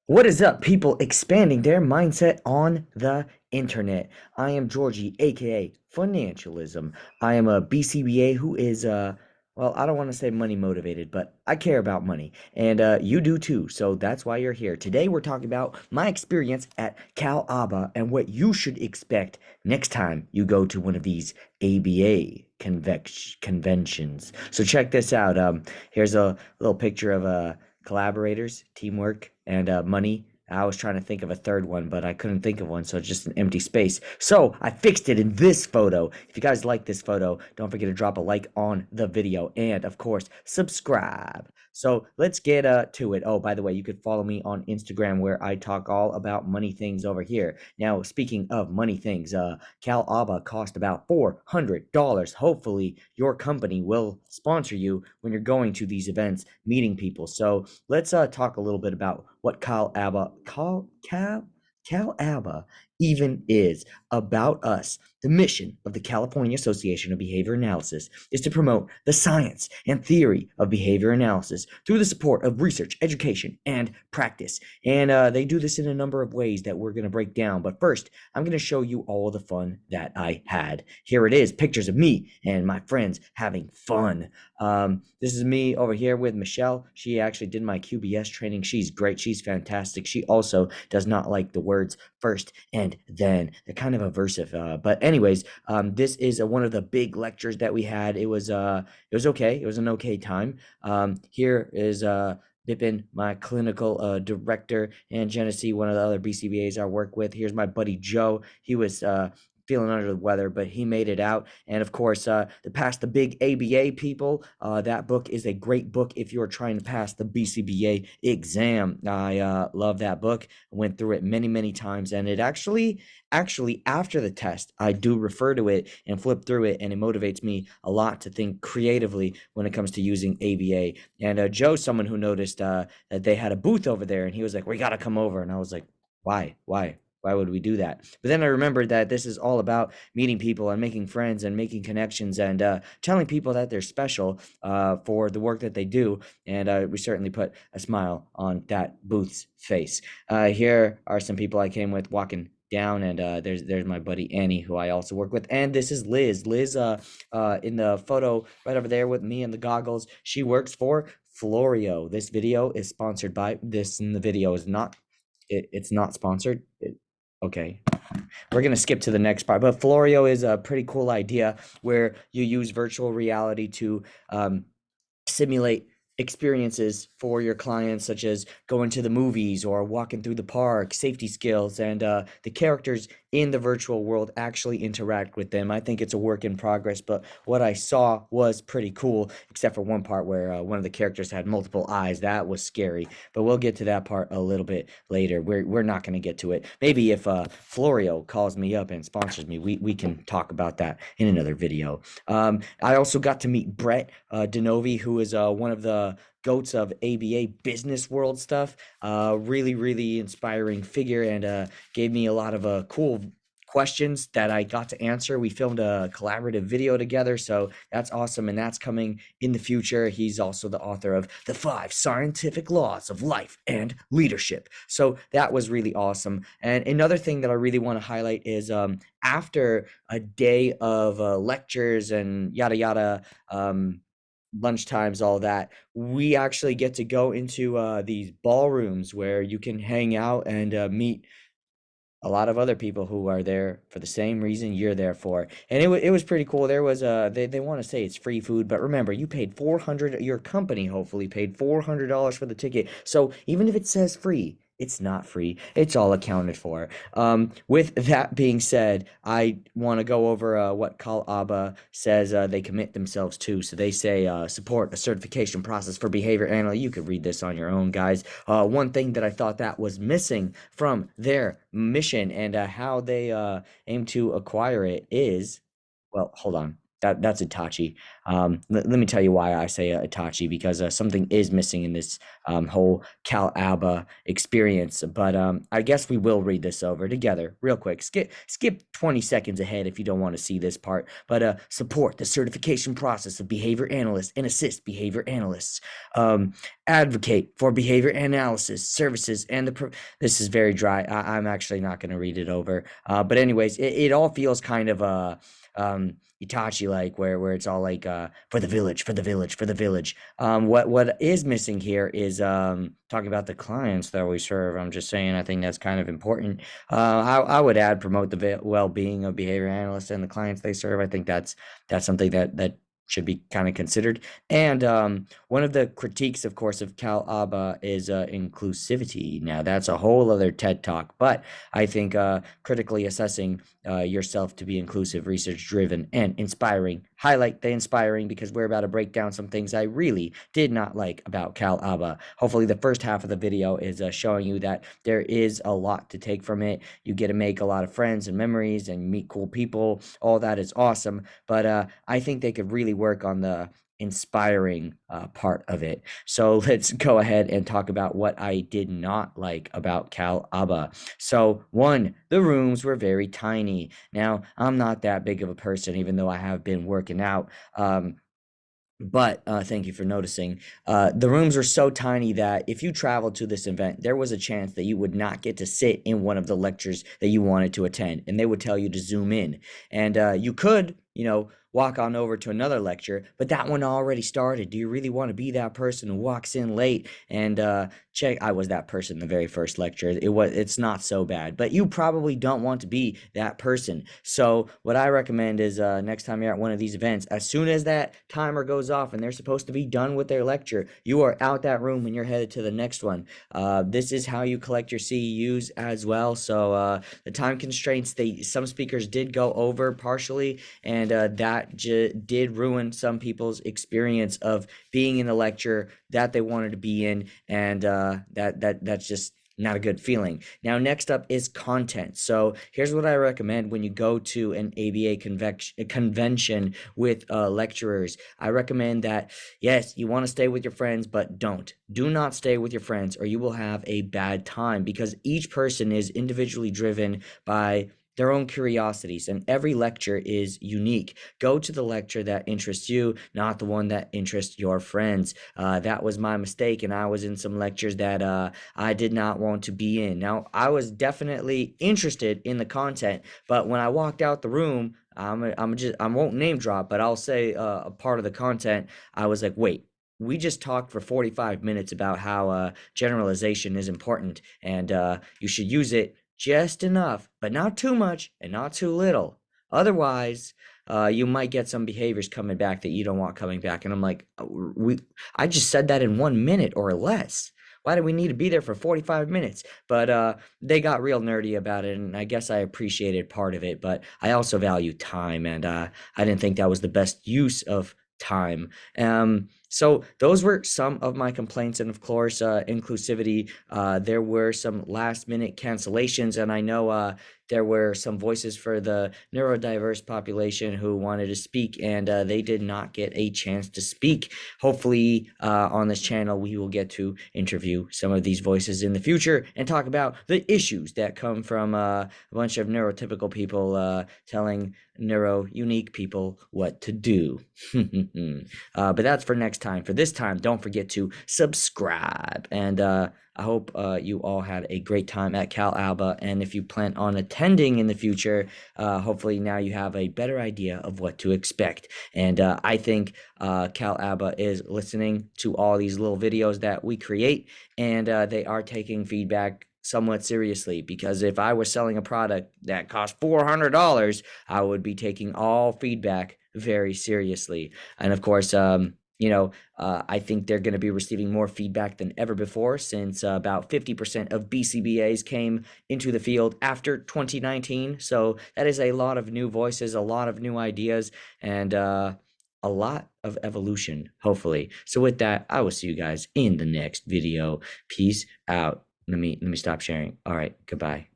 What is up, people expanding their mindset on the internet? I am Georgie, aka Financialism. I am a BCBA who is, well, I don't want to say money motivated, but I care about money, and you do too. So that's why you're here. Today, we're talking about my experience at CalABA and what you should expect next time you go to one of these ABA conventions. So check this out. Here's a little picture of collaborators, teamwork, and money. I was trying to think of a third one, but I couldn't think of one, so it's just an empty space. So I fixed it in this photo. If you guys like this photo, don't forget to drop a like on the video and, of course, subscribe. So let's get to it. Oh, by the way, you could follow me on Instagram where I talk all about money things over here. Now, speaking of money things, CalABA cost about $400. Hopefully, your company will sponsor you when you're going to these events, meeting people. So let's talk a little bit about what CalABA even is about us. The mission of the California Association of Behavior Analysis is to promote the science and theory of behavior analysis through the support of research, education, and practice. And they do this in a number of ways that we're going to break down. But first, I'm going to show you all the fun that I had. Here it is, pictures of me and my friends having fun. This is me over here with Michelle. She actually did my QBS training. She's great. She's fantastic. She also does not like the words first and then. They're kind of aversive. But anyways, this is one of the big lectures that we had. It was okay. It was an okay time. Here is Bipin, my clinical director, and Genesee, one of the other BCBAs I work with. Here's my buddy Joe. He was feeling under the weather, but he made it out. And of course, to pass the big ABA people, that book is a great book if you're trying to pass the BCBA exam. I love that book. I went through it many, many times, and it actually after the test, I do refer to it and flip through it, and it motivates me a lot to think creatively when it comes to using ABA. And Joe's someone who noticed that they had a booth over there, and he was like, "We got to come over," and I was like, "Why? Why would we do that?" But then I remembered that this is all about meeting people and making friends and making connections and telling people that they're special for the work that they do. And we certainly put a smile on that booth's face. Here are some people I came with walking down, and there's my buddy Annie, who I also work with, and this is Liz. Liz, in the photo right over there with me and the goggles, she works for Florio. This video is sponsored by this, and the video is not. It's not sponsored. Okay, we're going to skip to the next part, but Florio is a pretty cool idea where you use virtual reality to simulate experiences for your clients, such as going to the movies or walking through the park, safety skills, and the characters in the virtual world actually interact with them. I think it's a work in progress, but what I saw was pretty cool, except for one part where one of the characters had multiple eyes. That was scary, but we'll get to that part a little bit later. We're not going to get to it. Maybe if Florio calls me up and sponsors me, we can talk about that in another video. I also got to meet Brett Denovi, who is one of the goats of ABA business world stuff. Really inspiring figure, and gave me a lot of cool questions that I got to answer. We filmed a collaborative video together, so that's awesome, and that's coming in the future. He's also the author of The 5 Scientific Laws of Life and Leadership. So that was really awesome. And another thing that I really want to highlight is after a day of lectures and yada yada, lunch times, all that, we actually get to go into these ballrooms where you can hang out and meet a lot of other people who are there for the same reason you're there for. And it was pretty cool. There was they want to say it's free food, but remember, you paid 400, your company hopefully paid $400 for the ticket. So even if it says free, it's not free. It's all accounted for. With that being said, I want to go over what CalABA says they commit themselves to. So they say support a certification process for behavior analysis. You could read this on your own, guys. One thing that I thought that was missing from their mission and how they aim to acquire it is, well, hold on. That's Itachi. Let me tell you why I say Itachi, because something is missing in this whole CalABA experience. But I guess we will read this over together real quick. Skip 20 seconds ahead if you don't want to see this part. But support the certification process of behavior analysts and assist behavior analysts. advocate for behavior analysis services and this is very dry. I'm actually not going to read it over. But anyways, it all feels kind of Itachi like, where it's all like for the village, for the village, for the village. What is missing here is talking about the clients that we serve. I'm just saying, I think that's kind of important. I would add promote the well-being of behavior analysts and the clients they serve. I think that's something that should be kind of considered. And one of the critiques, of course, of CALABA is inclusivity. Now, that's a whole other TED talk, but I think critically assessing yourself to be inclusive, research-driven, and inspiring. Highlight the inspiring because we're about to break down some things I really did not like about CALABA. Hopefully, the first half of the video is showing you that there is a lot to take from it. You get to make a lot of friends and memories and meet cool people. All that is awesome, but I think they could really work on the inspiring part of it. So let's go ahead and talk about what I did not like about CALABA. So one, the rooms were very tiny. Now, I'm not that big of a person, even though I have been working out. But thank you for noticing. The rooms are so tiny that if you traveled to this event, there was a chance that you would not get to sit in one of the lectures that you wanted to attend, and they would tell you to zoom in. And you could, walk on over to another lecture, but that one already started. Do you really want to be that person who walks in late and check? I was that person the very first lecture. It's not so bad, but you probably don't want to be that person. So what I recommend is next time you're at one of these events, as soon as that timer goes off and they're supposed to be done with their lecture, you are out that room and you're headed to the next one. This is how you collect your CEUs as well. So the time constraints, some speakers did go over partially, and that did ruin some people's experience of being in a lecture that they wanted to be in, and that's just not a good feeling. Now, next up is content. So here's what I recommend when you go to an ABA convention with lecturers. I recommend that, yes, you want to stay with your friends, but do not stay with your friends or you will have a bad time, because each person is individually driven by their own curiosities, and every lecture is unique. Go to the lecture that interests you, not the one that interests your friends. That was my mistake, and I was in some lectures that I did not want to be in. Now, I was definitely interested in the content, but when I walked out the room, I won't name drop, but I'll say a part of the content, I was like, wait. We just talked for 45 minutes about how generalization is important, and you should use it just enough, but not too much and not too little. Otherwise, you might get some behaviors coming back that you don't want coming back. And I'm like, I just said that in 1 minute or less. Why do we need to be there for 45 minutes? But they got real nerdy about it, and I guess I appreciated part of it, but I also value time, and I didn't think that was the best use of time. So those were some of my complaints, and of course, inclusivity. There were some last minute cancellations, and I know there were some voices for the neurodiverse population who wanted to speak, and they did not get a chance to speak. Hopefully, on this channel, we will get to interview some of these voices in the future and talk about the issues that come from a bunch of neurotypical people telling neuro-unique people what to do. But that's for next time. For this time, don't forget to subscribe. And I hope you all had a great time at CALABA. And if you plan on attending in the future, hopefully now you have a better idea of what to expect. And I think CALABA is listening to all these little videos that we create, and they are taking feedback somewhat seriously, because if I was selling a product that cost $400, I would be taking all feedback very seriously. And of course, I think they're going to be receiving more feedback than ever before, since about 50% of BCBAs came into the field after 2019. So that is a lot of new voices, a lot of new ideas, and a lot of evolution, hopefully. So with that, I will see you guys in the next video. Peace out. Let me stop sharing. All right, goodbye.